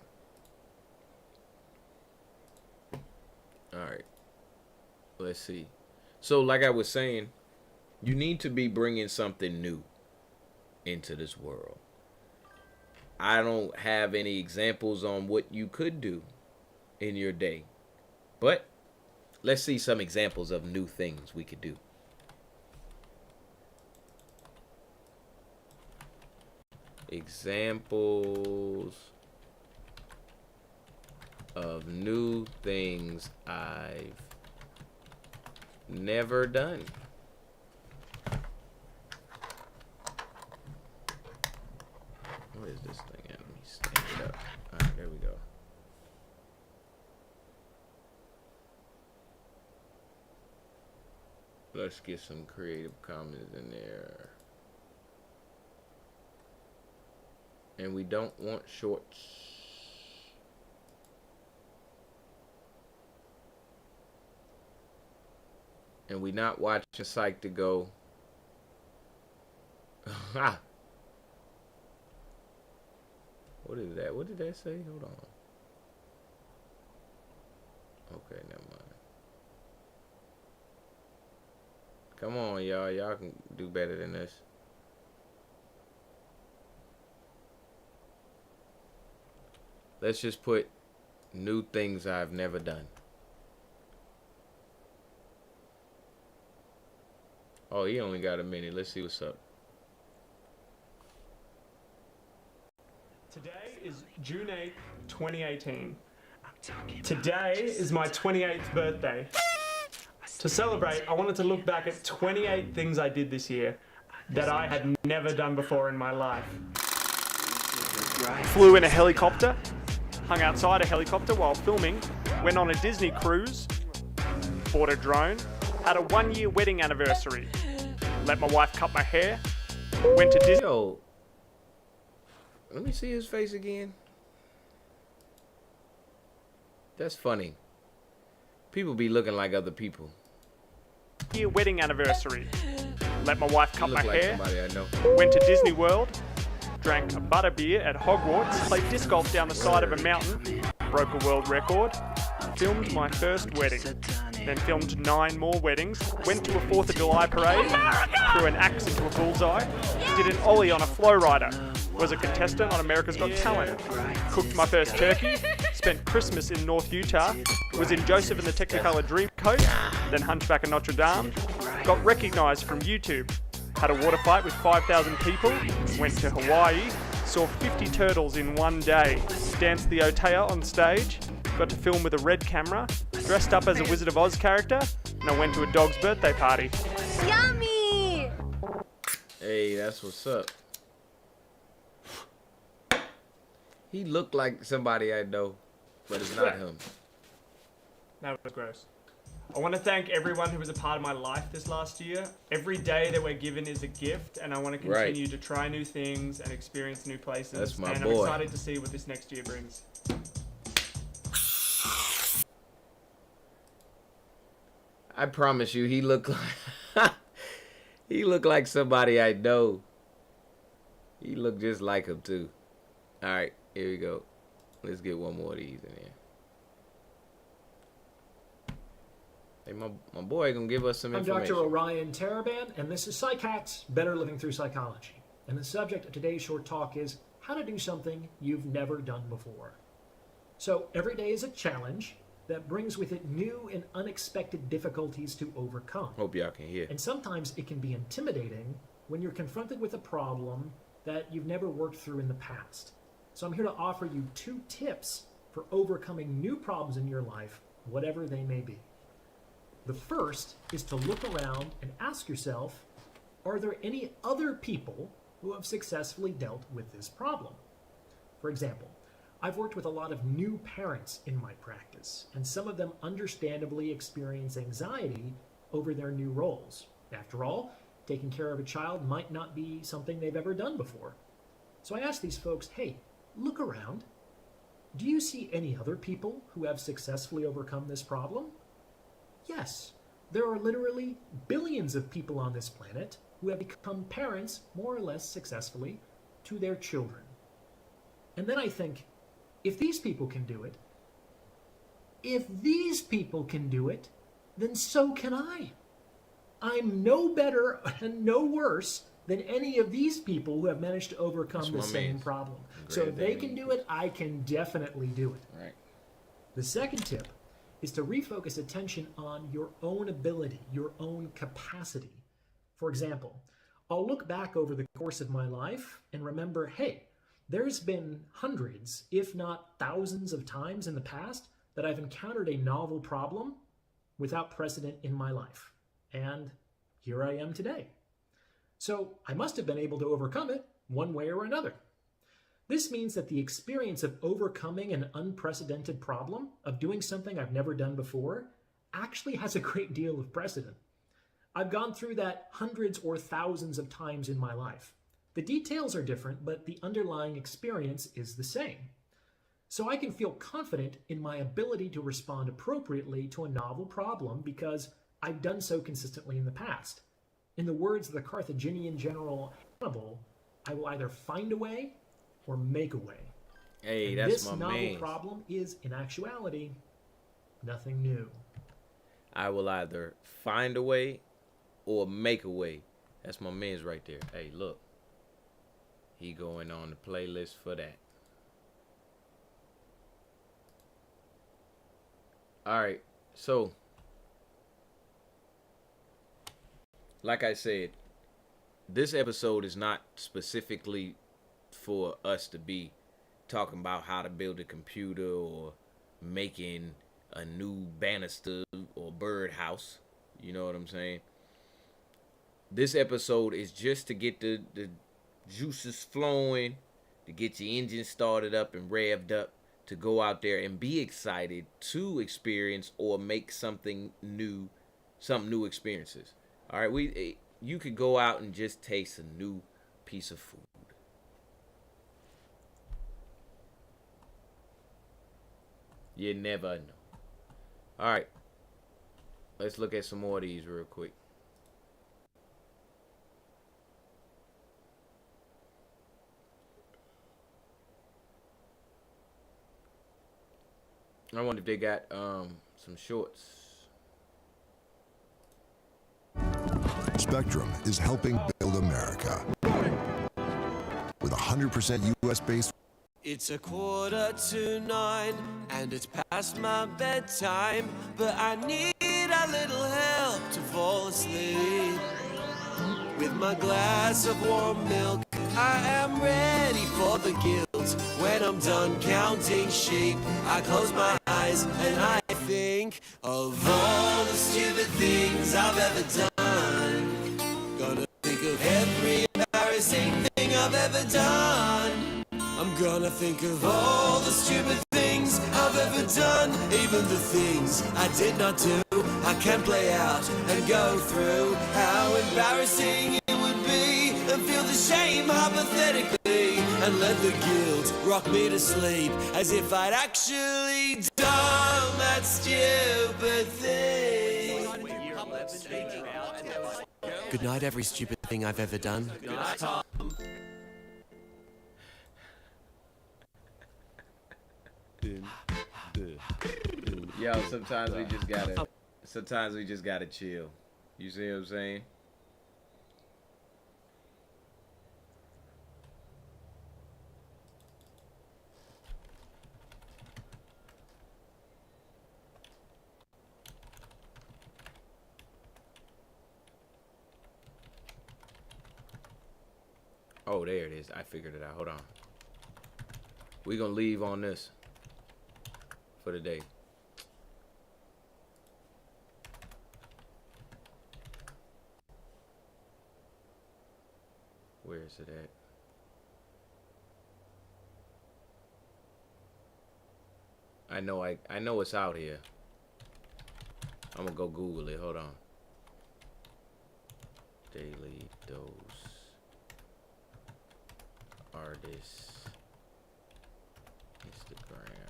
Alright. Let's see. So like I was saying, you need to be bringing something new into this world. I don't have any examples on what you could do in your day. But let's see some examples of new things we could do. Examples of new things I've never done. What is this thing at? Let me stand it up. Alright, there we go. Let's get some Creative Commons in there. And we don't want shorts. And we not watching Psych to Go. What is that? What did that say? Hold on. Okay, never mind. Come on, y'all. Y'all can do better than this. Let's just put new things I've never done. Oh, he only got a minute. Let's see what's up. Today is June 8th, 2018. Today is my 28th birthday. To celebrate, I wanted to look back at 28 things I did this year that I had never done before in my life. Flew in a helicopter, hung outside a helicopter while filming, went on a Disney cruise, bought a drone, had a 1-year wedding anniversary, let my wife cut my hair, went to Disney. Yo, let me see his face again. That's funny. People be looking like other people. Year wedding anniversary, let my wife cut my like hair, somebody I know. went to Disney World, drank a butterbeer at Hogwarts, played disc golf down the side of a mountain, broke a world record, filmed my first wedding, then filmed 9 more weddings, went to a 4th of July parade, threw an axe into a bullseye, did an ollie on a flow rider, was a contestant on America's Got Talent, cooked my first turkey, spent Christmas in North Utah, was in Joseph and the Technicolor Dreamcoat, then Hunchback of Notre Dame, got recognised from YouTube, had a water fight with 5,000 people, went to Hawaii, saw 50 turtles in one day, danced the Otea on stage, got to film with a red camera, dressed up as a Wizard of Oz character, and I went to a dog's birthday party. Yummy! Hey, that's what's up. He looked like somebody I know, but it's not him. That was gross. I want to thank everyone who was a part of my life this last year. Every day that we're given is a gift, and I want to continue to try new things and experience new places. That's my boy. I'm excited to see what this next year brings. I promise you, he looked like he looked like somebody I know. He looked just like him too. All right, here we go. Let's get one more of these in here. Hey, my boy gonna give us some information. I'm Dr. Orion Taraban, and this is PsycHacks, Better Living Through Psychology. And the subject of today's short talk is how to do something you've never done before. So every day is a challenge that brings with it new and unexpected difficulties to overcome. Hope y'all can hear. And sometimes it can be intimidating when you're confronted with a problem that you've never worked through in the past. So I'm here to offer you 2 tips for overcoming new problems in your life, whatever they may be. The first is to look around and ask yourself, are there any other people who have successfully dealt with this problem? For example, I've worked with a lot of new parents in my practice, and some of them understandably experience anxiety over their new roles. After all, taking care of a child might not be something they've ever done before. So I asked these folks, hey, look around. Do you see any other people who have successfully overcome this problem? Yes, there are literally billions of people on this planet who have become parents more or less successfully to their children. And then I think, if these people can do it, then so can I. I'm no better and no worse than any of these people who have managed to overcome the same problem. So if they can do it, I can definitely do it. Right. The second tip is to refocus attention on your own ability, your own capacity. For example, I'll look back over the course of my life and remember, hey, there's been hundreds, if not thousands of times in the past that I've encountered a novel problem without precedent in my life. And here I am today. So I must have been able to overcome it one way or another. This means that the experience of overcoming an unprecedented problem, of doing something I've never done before, actually has a great deal of precedent. I've gone through that hundreds or thousands of times in my life. The details are different, but the underlying experience is the same. So I can feel confident in my ability to respond appropriately to a novel problem because I've done so consistently in the past. In the words of the Carthaginian general Hannibal, I will either find a way or make a way. Hey, and that's this my novel man. problem is, in actuality, nothing new. I will either find a way or make a way. That's my man's right there. Hey, look. He going on the playlist for that. All right, so like I said, this episode is not specifically for us to be talking about how to build a computer or making a new banister or birdhouse. You know what I'm saying? This episode is just to get the juices flowing, to get your engine started up and revved up, to go out there and be excited to experience or make some new experiences. All right, you could go out and just taste a new piece of food. You never know. All right, let's look at some more of these real quick. I wonder if they got some shorts. Spectrum is helping build America with 100% U.S.-based. It's 8:45 and it's past my bedtime, but I need a little help to fall asleep. With my glass of warm milk, I am ready for the guilt. When I'm done counting sheep, I close my eyes and I think of all the stupid things I've ever done. Gonna think of every embarrassing thing I've ever done. I'm gonna think of all the stupid things I've ever done. Even the things I did not do, I can play out and go through. How embarrassing it would be, and feel the shame hypothetically, and let the guilt rock me to sleep, as if I'd actually done that stupid thing. Good night, every stupid thing I've ever done. Good night, Tom. Yo, sometimes we just gotta chill. You see what I'm saying? Oh, there it is. I figured it out. Hold on. We're gonna leave on this for the day. Where is it at? I know it's out here. I'm gonna go Google it. Hold on. Daily Dose Artists Instagram.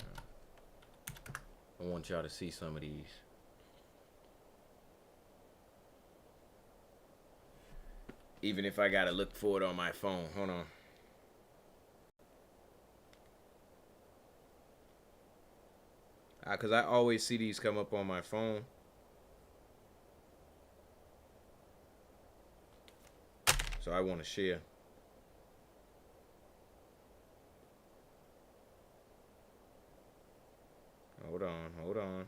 I want y'all to see some of these. Even if I gotta look for it on my phone. Hold on. Cause I always see these come up on my phone. So I want to share. Hold on, hold on.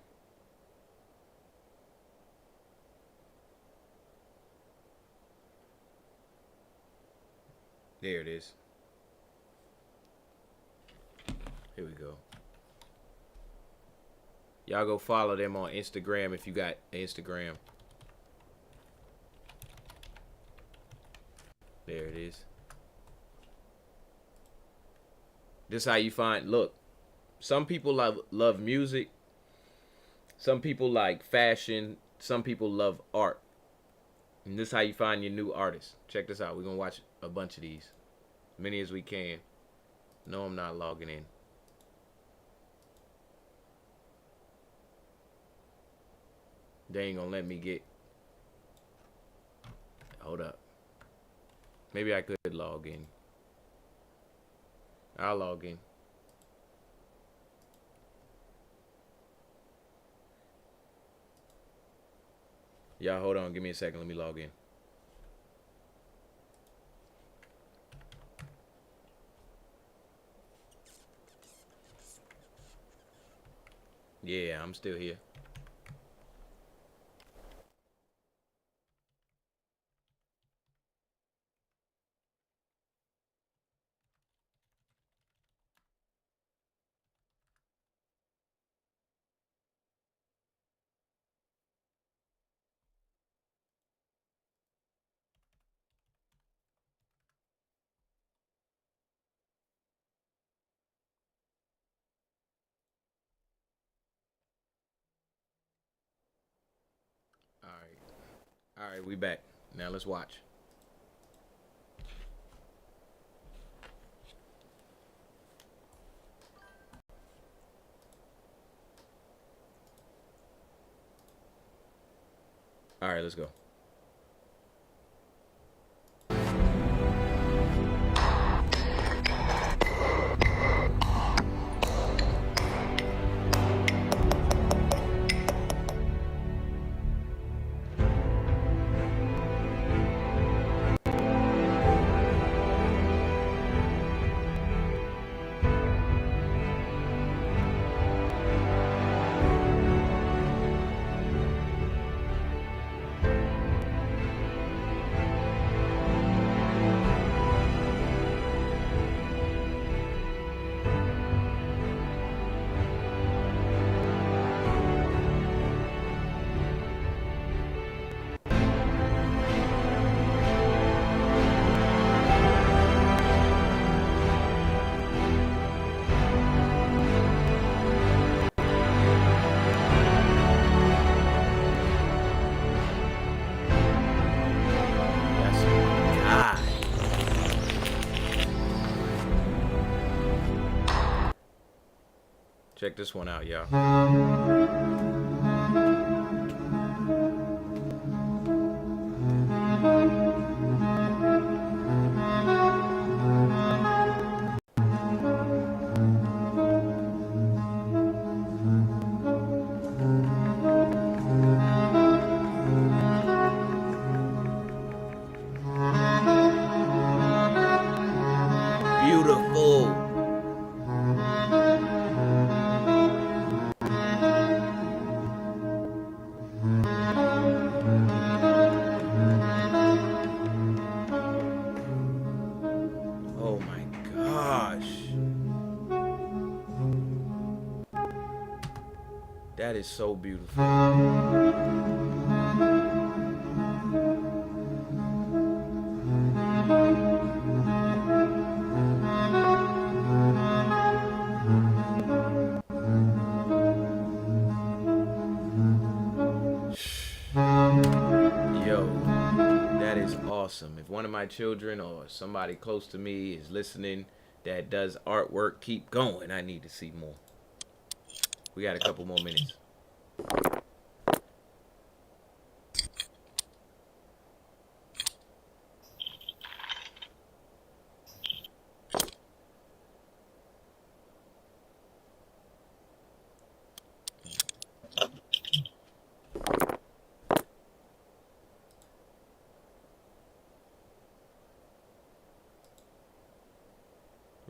There it is. Here we go. Y'all go follow them on Instagram if you got Instagram. There it is. This how you find, look, some people love music. Some people like fashion. Some people love art. And this is how you find your new artists. Check this out. We're going to watch a bunch of these. As many as we can. No, I'm not logging in. They ain't going to let me get... Hold up. Maybe I could log in. I'll log in. Y'all hold on, give me a second, let me log in. Yeah, I'm still here. All right, we back. Now let's watch. All right, let's go. Check this one out, y'all. That is so beautiful. Yo, that is awesome. If one of my children or somebody close to me is listening that does artwork, keep going. I need to see more. We got a couple more minutes.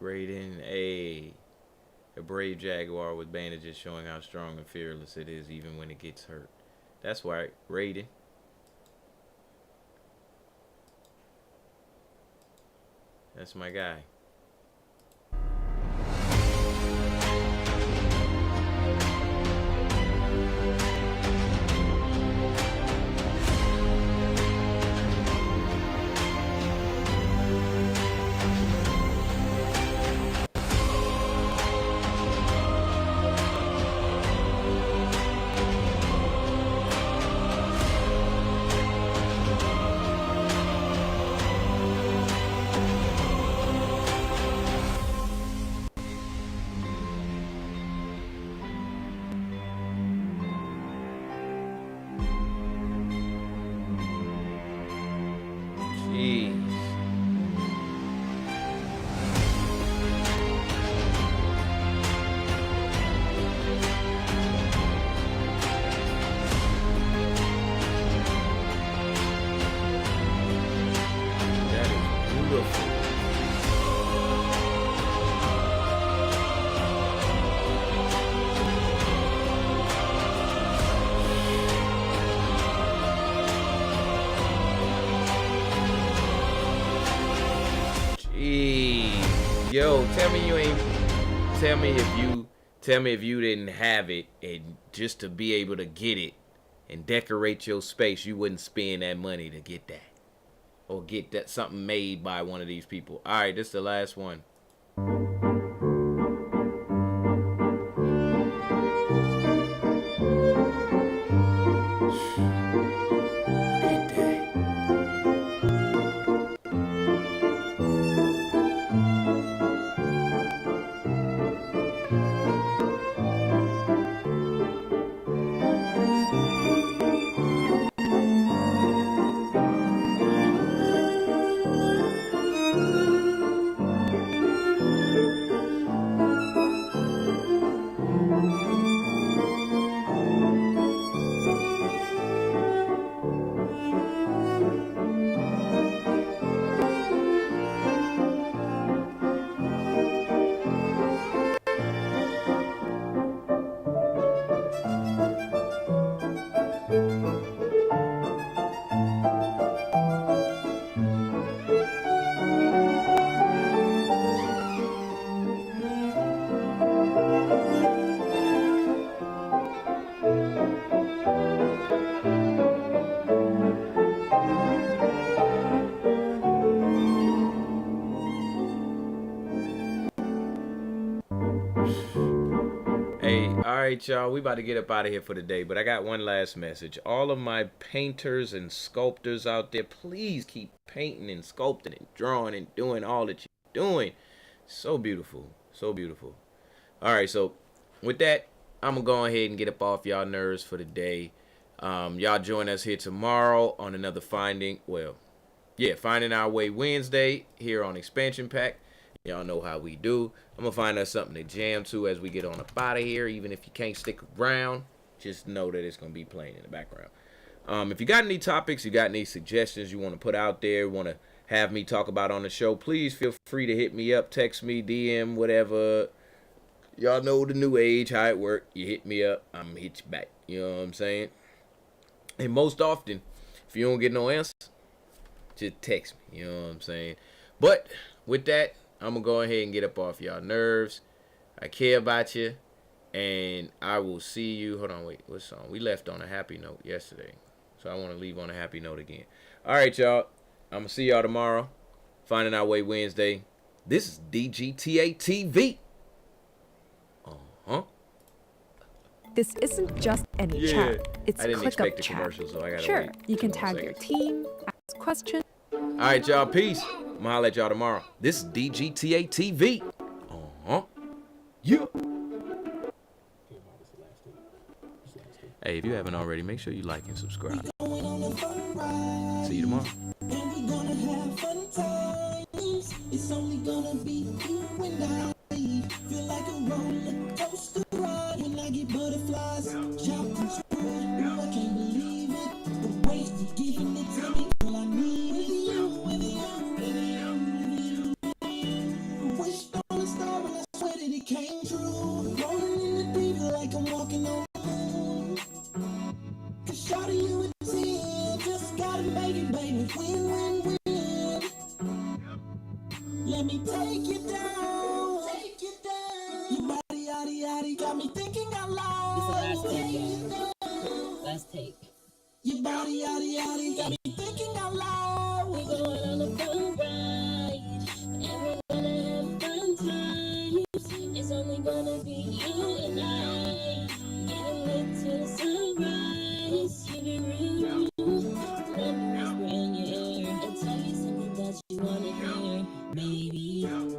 Raiden a brave jaguar with bandages showing how strong and fearless it is even when it gets hurt. That's right, Raiden. That's my guy. Yo, tell me if you didn't have it, and just to be able to get it and decorate your space, you wouldn't spend that money to get that. Or get that something made by one of these people. Alright, this is the last one. Alright, y'all, we about to get up out of here for the day, but I got one last message. All of my painters and sculptors out there, please keep painting and sculpting and drawing and doing all that you're doing. So beautiful. So beautiful. Alright, so with that, I'm going to go ahead and get up off y'all nerves for the day. Y'all join us here tomorrow on another Finding Our Way Wednesday here on Expansion Pack. Y'all know how we do. I'm going to find us something to jam to as we get on up out of here. Even if you can't stick around, just know that it's going to be playing in the background. If you got any topics, you got any suggestions you want to put out there, want to have me talk about on the show, please feel free to hit me up, text me, DM, whatever. Y'all know the new age, how it works. You hit me up, I'm going to hit you back. You know what I'm saying? And most often, if you don't get no answer, just text me. You know what I'm saying? But with that, I'm going to go ahead and get up off y'all nerves. I care about you. And I will see you. Hold on, wait. What song? We left on a happy note yesterday. So I want to leave on a happy note again. All right, y'all. I'm going to see y'all tomorrow. Finding Our Way Wednesday. This is DGTA TV. Uh-huh. This isn't just any chat. It's I didn't click expect up the chat. commercial, so I got to Sure, wait. you can tag your team, ask questions. All right, y'all. Peace. I'm going to holler at y'all tomorrow. This is DGTA TV. Uh-huh. Yeah. Hey, if you haven't already, make sure you like and subscribe. See you tomorrow. It's only gonna be you and I. Feel like a roller coaster ride when I get butterflies. Jumping through, I can't believe it. The way you're giving it to me, all I need is you, with you. Wish on a star and I swear that it came true. Rolling in the deep like I'm walking on the moon. Cause shawty, you a 10, just gotta make it, baby. Win, win, win. Let me take you down. Take you down. Your body, yaddy, yaddy, got me thinking out loud. This is the last take, last take. Your body, yaddy, yaddy, got me thinking out loud. We're going on a fun ride, and we're gonna have fun times. It's only gonna be you and I. Getting lit to the sunrise. Keep it real. Let me whisper in your ear and tell you something that you wanna hear. Maybe,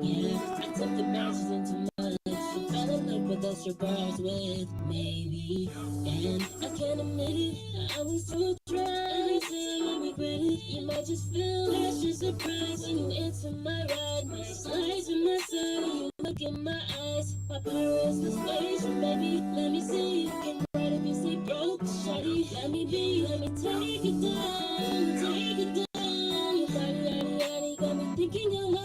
yeah, I took the bounces into my life. You fell in love with us, your bars with maybe. And I can't admit it, I was so dry. And I say I won't regret it. You might just feel that's just surprise when you enter my ride. My slides in my side, and you look in my eyes. My power is persuasion, baby. Let me see you can right if you say broke, shawty. Let me be, let me take it down, take it down. Your body, yaddy, yaddy, got me thinking out loud.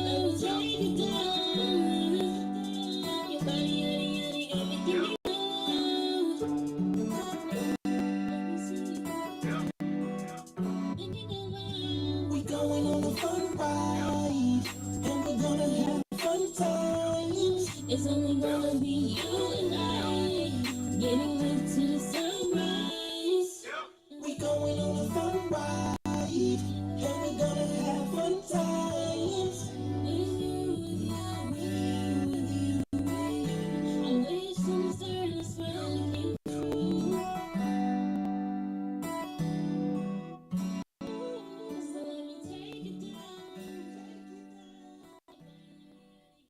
Let me take it down. Your body, yaddy, yaddy, got me thinking out loud. Let me see. Thinking out loud. We going on a fun ride, and we're gonna have fun times. It's only gonna be you and I.